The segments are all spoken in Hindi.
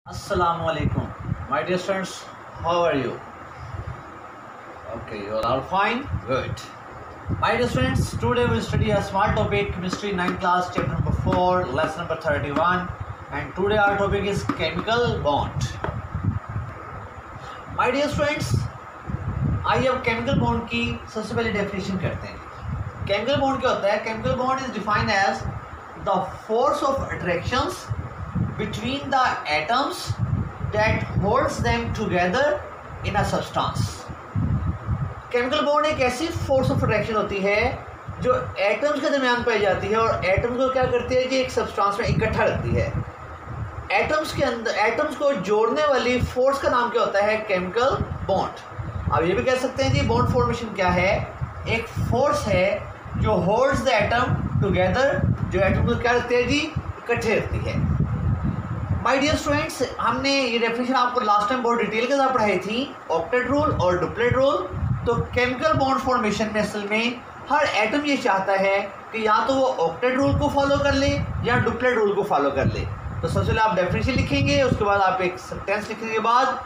Assalamualaikum, my dear students. How are you? Okay, you all are fine. Good. My dear students, today we'll study a small topic, chemistry 9th class, chapter number 4, lesson number 31, and today our topic is chemical bond. My dear students, आइए अब chemical bond की सबसे पहले definition करते हैं. Chemical bond क्या होता है? Chemical bond is defined as the force of attractions between the atoms that holds them together in a substance. Chemical bond एक ऐसी फोर्स ऑफ अट्रैक्शन होती है जो एटम्स के दरमियान पाई जाती है और एटम्स को क्या करती है कि एक सब्सटेंस में इकट्ठा रखती है. एटम्स के अंदर एटम्स को जोड़ने वाली फोर्स का नाम क्या होता है? Chemical bond. अब ये भी कह सकते हैं जी बॉन्ड फॉर्मेशन क्या है? एक फोर्स है जो होल्ड्स द एटम टुगेदर, जो एटम को क्या रखती है जी? इकट्ठे रखती है. माय डियर स्टूडेंट्स, हमने ये डेफिनेशन आपको लास्ट टाइम बहुत डिटेल के साथ पढ़ाई थी, ऑक्टेट रूल और डुप्लेट रूल. तो केमिकल बॉन्ड फॉर्मेशन में असल में हर एटम ये चाहता है कि या तो वो ऑक्टेट रूल को फॉलो कर ले या डुप्लेट रूल को फॉलो कर ले. तो सबसे पहले आप डेफिनेशन लिखेंगे, उसके बाद आप एक सेंटेंस लिखने के बाद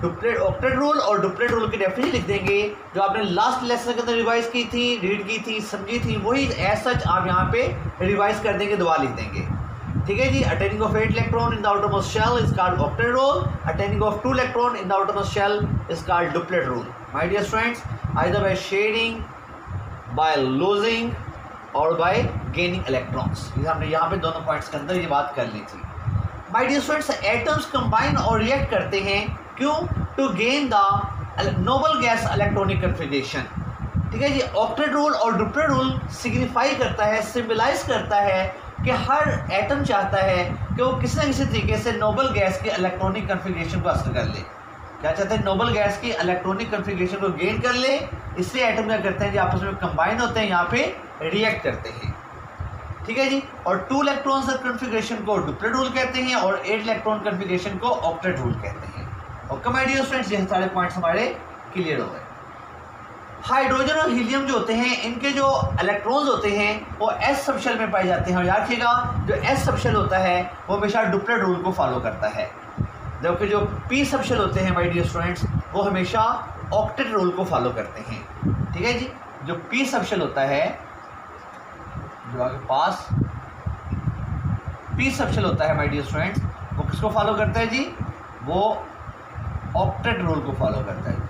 डुप्लेट ऑक्टेट रूल और डुप्लेट रूल की डेफिनेशन लिख देंगे जो आपने लास्ट लेसन के अंदर रिवाइज की थी, रीड की थी, समझी थी, वही एज सच आप यहाँ पे रिवाइज कर देंगे, दोबारा लिख देंगे. ठीक है जी. Attaining of 8 electron in the outermost shell is called octet rule. Attaining of 2 electron in the outermost shell is called duplet rule. My dear students, either by sharing, by losing और बाय गेनिंग इलेक्ट्रॉन्स. ये हमने यहाँ पे दोनों पॉइंट्स के अंदर ये बात कर ली थी. My dear students, atoms combine और रिएक्ट करते हैं क्यों? To gain the noble gas electronic configuration. ठीक है जी. ऑक्टेट रूल और डुप्लेट रूल सिग्निफाई करता है, सिंबलाइज करता है कि हर एटम चाहता है कि वो किसी न किसी तरीके से नोबल गैस के इलेक्ट्रॉनिक कन्फिगरेशन को हासिल कर ले. क्या चाहते हैं? नोबल गैस की इलेक्ट्रॉनिक कन्फिगरेशन को गेन कर ले. इसलिए एटम क्या करते हैं जी? आपस में कंबाइन होते हैं, यहाँ पे रिएक्ट करते हैं. ठीक है जी. और 2 इलेक्ट्रॉन कन्फिगरेशन को डुप्लेट रूल कहते हैं और 8 इलेक्ट्रॉन कन्फिगरेशन को ऑक्टेट रूल कहते हैं. ओके माय डियर स्टूडेंट्स, ये सारे पॉइंट्स हमारे क्लियर हो गए. हाइड्रोजन और हीलियम जो होते हैं, इनके जो इलेक्ट्रॉन्स होते हैं वो एस सबशेल में पाए जाते हैं. और याद रखिएगा, जो एस सबशेल होता है वो हमेशा डुप्लेट रूल को फॉलो करता है, जबकि जो पी सबशेल होते हैं माय डियर स्टूडेंट्स वो हमेशा ऑक्टेट रूल को फॉलो करते हैं. ठीक है जी. जो पी सबशेल होता है, जो आगे पास पी सबशेल होता है माय डियर स्टूडेंट्स, वो किसको फॉलो करता है जी? वो ऑक्टेट रूल को फॉलो करता है.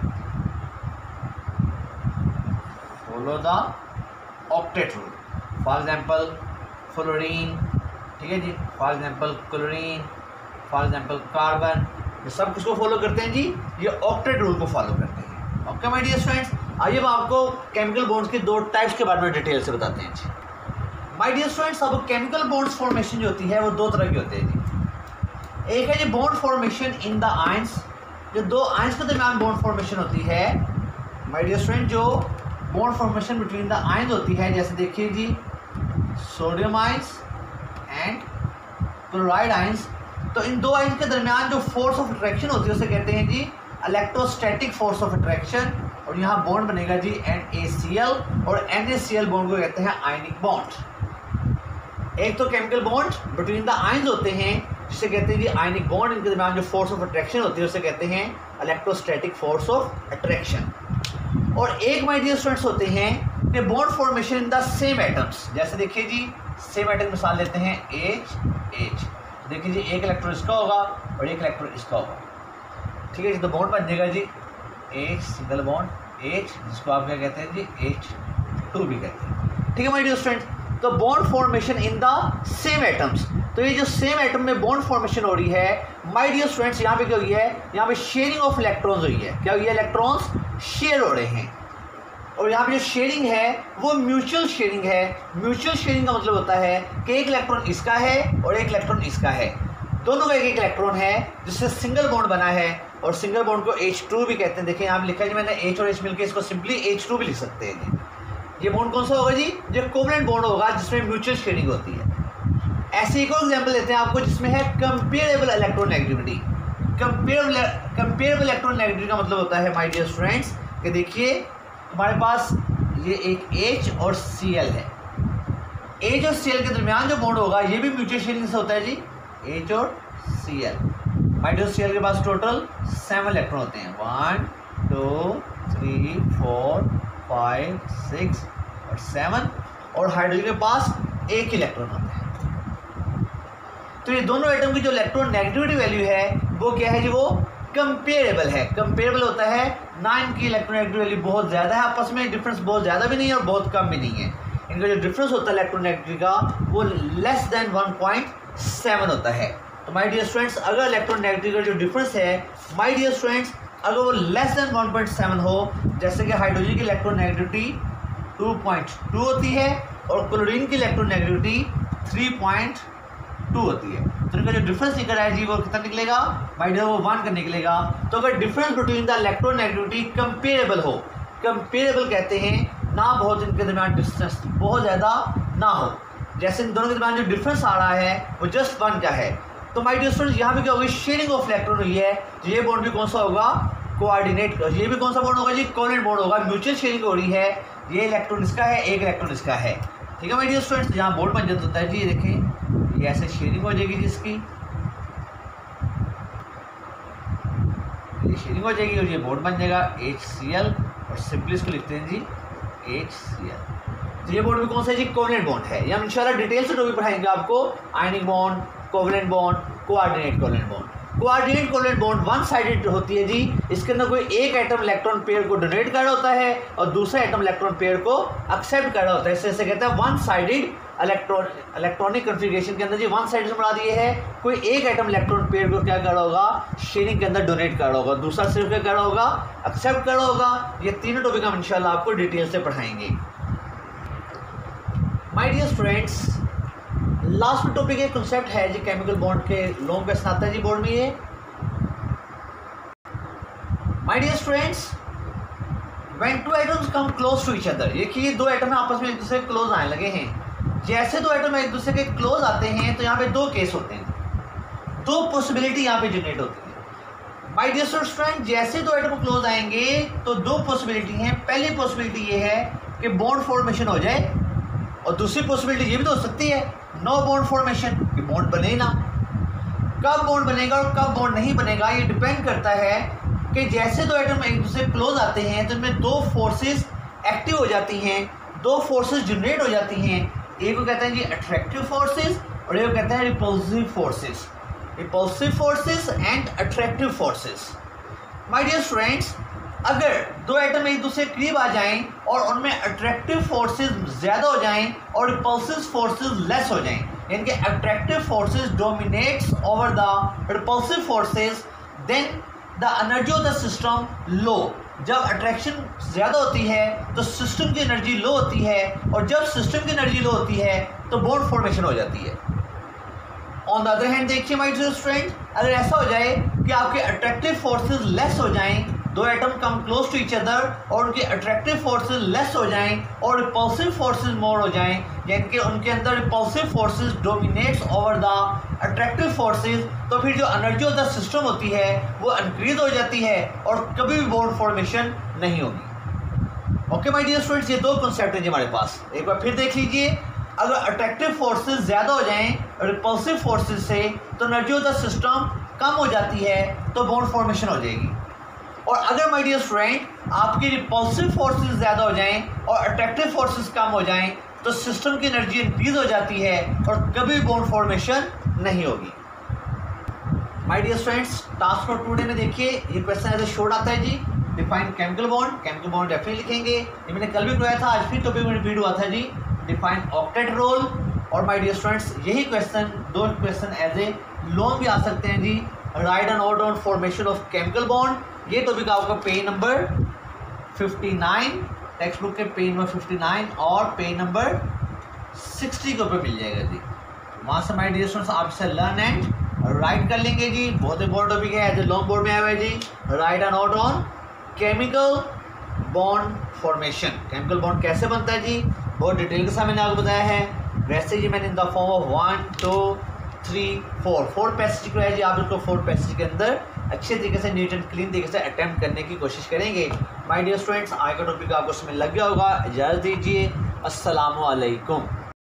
Follow the octet rule. For example fluorine, ठीक है जी, for example chlorine, for example carbon, ये सब किसको फॉलो करते हैं जी? ये ऑक्टेट रूल को फॉलो करते हैं. ओके माय डियर स्टूडेंट्स, आइए मैं आपको केमिकल बॉन्ड्स के 2 टाइप्स के बारे में डिटेल से बताते हैं जी. माय डियर स्टूडेंट्स, अब केमिकल बॉन्ड्स फॉर्मेशन जो होती है वो 2 तरह की होती है जी. एक है जी bond formation in the ions, जो 2 आयंस के दरमियान बॉन्ड फॉर्मेशन होती है. माय डियर स्टूडेंट, जो bond formation between the ions होती है, जैसे देखिए जी sodium ions and chloride ions. तो इन 2 आयंस के दरमियान जो फोर्स ऑफ अट्रैक्शन होती है उसे कहते हैं जी इलेक्ट्रोस्टैटिक फोर्स ऑफ अट्रैक्शन. और यहाँ बॉन्ड बनेगा जी NaCl और NaCl बॉन्ड को कहते हैं आयनिक बॉन्ड. एक तो chemical bond between the ions होते हैं जिसे कहते हैं जी आयनिक बॉन्ड. इनके दरमियान जो फोर्स ऑफ अट्रैक्शन होती है उसे कहते हैं इलेक्ट्रोस्टैटिक फोर्स ऑफ अट्रैक्शन. और एक माय डियर स्टूडेंट्स होते हैं कि bond formation in the same atoms. जैसे देखिए जी सेम एटम मिसाल लेते हैं H. देखिए जी एक इलेक्ट्रॉन इसका होगा और एक इलेक्ट्रॉन इसका होगा. ठीक है जी. तो बॉन्ड बन जाएगा जी H सिंगल बॉन्ड H, जिसको आप क्या कहते हैं जी H2 भी कहते हैं. ठीक है माय डियर स्टूडेंट्स. तो bond formation in the same atoms. तो ये जो सेम एटम में बॉन्ड फॉर्मेशन हो रही है माय डियर स्टूडेंट्स, यहाँ पे क्या हुई है? यहाँ पे शेयरिंग ऑफ इलेक्ट्रॉन्स हुई है. क्या हुई है? इलेक्ट्रॉन्स शेयर हो रहे हैं. और यहाँ पे जो शेयरिंग है वो म्यूचुअल शेयरिंग है. म्यूचुअल शेयरिंग का मतलब होता है कि एक इलेक्ट्रॉन इसका है और एक इलेक्ट्रॉन इसका है. दोनों का एक इलेक्ट्रॉन है जिससे सिंगल बॉन्ड बना है और सिंगल बॉन्ड को H2 भी कहते हैं. देखिए यहाँ पे लिखा है जी, मैंने H और H मिलकर इसको सिंपली H2 भी लिख सकते हैं जी. ये बॉन्ड कौन सा होगा जी? जो कोवलेंट बॉन्ड होगा जिसमें म्यूचुअल शेयरिंग होती है. ऐसे एक और एग्जाम्पल लेते हैं आपको जिसमें है कंपेरेबल इलेक्ट्रोनेगेटिविटी. कंपेरेबल इलेक्ट्रोनेगेटिविटी का मतलब होता है माय डियर स्टूडेंट्स कि देखिए हमारे पास ये एक H और Cl है. H और Cl के दरमियान जो बॉन्ड होगा ये भी म्यूचुअल शेयरिंग से होता है जी, H और Cl. माय डियर Cl के पास टोटल 7 इलेक्ट्रॉन होते हैं, 1 2 3 4 5 6 और 7, और हाइड्रोजन के पास 1 इलेक्ट्रॉन होता है। तो ये दोनों एटम की जो इलेक्ट्रॉन नेगेटिविटी वैल्यू है वो क्या है जी, वो कंपेरेबल है। कंपेरेबल होता है ना इनकी इलेक्ट्रॉन नेगेटिविटी वैल्यू बहुत ज़्यादा है, आपस में डिफरेंस बहुत ज़्यादा भी नहीं है और बहुत कम भी नहीं है। इनका जो डिफरेंस होता है इलेक्ट्रॉन नेगेटिविटी का वो लेस देन 1.7 होता है। तो माय डियर स्टूडेंट्स, अगर इलेक्ट्रॉन नेगेटिविटी का जो डिफरेंस है माय डियर स्टूडेंट्स अगर वो लेस देन 1.7 हो, जैसे कि हाइड्रोजन की इलेक्ट्रॉन नेगेटिविटी 2.2 होती है और क्लोरीन की इलेक्ट्रॉन नेगेटिविटी 3.2 होती है, तो इनका जो डिफरेंस निकल रहा है जी वो कितना निकलेगा माय डियर, वो 1 का निकलेगा। तो अगर difference between the electron negativity comparable हो, कंपेरेबल कहते हैं ना बहुत इनके दरमियान डिस्टेंस बहुत ज़्यादा ना हो, जैसे इन दोनों के दरमियान जो डिफरेंस आ रहा है वो जस्ट 1 का है, तो माय डियर स्टूडेंट्स यहाँ पे क्या होगी, शेयरिंग ऑफ इलेक्ट्रॉन हुई है। तो ये बॉन्ड भी कौन सा होगा, कोऑर्डिनेट, ये भी कौन सा बॉन्ड होगा जी, कोवैलेंट बॉन्ड होगा, म्यूचुअल शेयरिंग हो रही है, ये इलेक्ट्रॉन इसका है, 1 इलेक्ट्रॉन इसका है, ठीक है माय डियर स्टूडेंट्स। जहाँ बॉन्ड बन जाता है जी, ये देखें, ये ऐसे शेयरिंग हो जाएगी जिसकी, ये शेयरिंग हो जाएगी और ये बॉन्ड बन जाएगा HCl, और सिंपली इसको लिखते हैं जी HCl। तो ये बॉन्ड भी कौन सा है जी, कोवैलेंट बॉन्ड है। ये हम इंशाल्लाह डिटेल से टॉपिक पढ़ाएंगे आपको, ionic bond, covalent bond, coordinate covalent bond. Coordinate covalent bond one sided होती है जी, इसके अंदर कोई एक एटम इलेक्ट्रॉन पेयर को डोनेट कर रहा होता है और दूसरा एटम इलेक्ट्रॉन पेयर को एक्सेप्ट कर रहा होता है, इससे कहते हैं वन साइडेड इलेक्ट्रॉनिक कॉन्फ़िगरेशन के अंदर जी वन साइड से बना दिए है, कोई एक एटम इलेक्ट्रॉन पेयर को क्या कर रहा होगा, शेयरिंग के अंदर डोनेट कर रहा होगा, दूसरा सिर्फ क्या कर रहा होगा, एक्सेप्ट कर रहा होगा। ये तीनों टॉपिक हम इंशाल्लाह आपको डिटेल से पढ़ाएंगे। माय डियर स्टूडेंट्स, लास्ट में टॉपिक एक कॉन्सेप्ट है जी, केमिकल बॉन्ड के लॉन्ग क्वेश्चन आता है जी बोर्ड में ये। My dear students, when two atoms come close to each other, ये कि दो एटम आपस में एक दूसरे के क्लोज आने लगे हैं, जैसे दो एटम एक दूसरे के क्लोज आते हैं तो यहाँ पे दो केस होते हैं, दो पॉसिबिलिटी यहाँ पे जनरेट होती है। माय डियर स्टूडेंट, जैसे दो एटम क्लोज आएंगे तो दो पॉसिबिलिटी हैं। पहली पॉसिबिलिटी ये है कि बॉन्ड फॉर्मेशन हो जाए, और दूसरी पॉसिबिलिटी ये भी तो हो सकती है नो बॉन्ड फॉर्मेशन, कि बॉन्ड बने ना। कब बॉन्ड बनेगा और कब बॉन्ड नहीं बनेगा ये डिपेंड करता है कि जैसे दो एटम एक दूसरे क्लोज आते हैं तो इनमें दो फोर्सेस एक्टिव हो जाती हैं, दो फोर्सेस जनरेट हो जाती हैं। एक को कहते हैं जी अट्रैक्टिव फोर्सेस और एक को कहते हैं repulsive forces, repulsive forces and attractive forces. My dear students, अगर दो एटम एक दूसरे के करीब आ जाएं और उनमें अट्रैक्टिव फोर्सेस ज़्यादा हो जाएं और रिपल्सिव फोर्सेस लेस हो जाएं, यानी कि attractive forces dominates over the repulsive forces, then the energy of the system low. जब अट्रैक्शन ज़्यादा होती है तो सिस्टम की एनर्जी लो होती है, और जब सिस्टम की एनर्जी लो होती है तो बॉन्ड फॉर्मेशन हो जाती है। ऑन द अदर हैंड देखिए माय डियर स्टूडेंट, अगर ऐसा हो जाए कि आपके अट्रैक्टिव फोर्सेस लेस हो जाएं, दो atom come close to each other और उनके अट्रैक्टिव फोर्सेस लेस हो जाएं और रिपल्सिव फोर्सेस मोर हो जाएं, यानी कि उनके अंदर repulsive forces dominates over the attractive forces, तो फिर जो एनर्जी ऑफ द सिस्टम होती है वो इंक्रीज हो जाती है और कभी भी बॉन्ड फॉर्मेशन नहीं होगी। ओके माय डियर स्टूडेंट्स, ये दो कॉन्सेप्ट हैं जी हमारे पास, एक बार फिर देख लीजिए। अगर अट्रैक्टिव फोर्सेस ज़्यादा हो जाएं रिपल्सिव फोर्सेस से तो एनर्जी ऑफ द सिस्टम कम हो जाती है, तो बॉन्ड फॉर्मेशन हो जाएगी। और अगर माय डियर स्टूडेंट आपकी रिपल्सिव फोर्सेस ज़्यादा हो जाएं और अट्रैक्टिव फोर्सेस कम हो जाएं तो सिस्टम की एनर्जी इंक्रीज हो जाती है और कभी बॉन्ड फॉर्मेशन नहीं होगी। My dear students, task for today में देखिए ये क्वेश्चन ऐसे शॉर्ट आता है जी, define chemical bond. Chemical bond definitely लिखेंगे, ये मैंने कल भी कराया था, आज फिर टॉपिक में रिपीट हुआ था जी, डिफाइन ऑक्टेट रोल। और माय डियर स्टूडेंट्स, यही क्वेश्चन दो क्वेश्चन एज ए लॉन्ग भी आ सकते हैं जी, write a note on formation of chemical bond. ये टॉपिक आपका पेज नंबर 59 टेक्स्ट बुक के पेज नंबर 59 और पेज नंबर 60 के ऊपर मिल जाएगा जी। वहाँ से माय डियर स्टूडेंट्स आप इसे लर्न एंड राइट कर लेंगे जी, बहुत इंपॉर्टेंट टॉपिक है, एज ए लॉन्ग बोर्ड में आया हुआ है जी। Write a note on chemical bond formation, chemical bond कैसे बनता है जी, बहुत डिटेल के साथ मैंने आपको बताया है। वैसे जी मैंने in the form of 1 2 3 4 passage को है जी, आप इसको 4 पैसेज के अंदर अच्छे तरीके से नीट एंड क्लीन तरीके से अटेम्प्ट करने की कोशिश करेंगे। माय डियर स्टूडेंट्स, आज का टॉपिक आपको समझ लग गया होगा, इजाज़त दीजिए, अस्सलामु अलैकुम।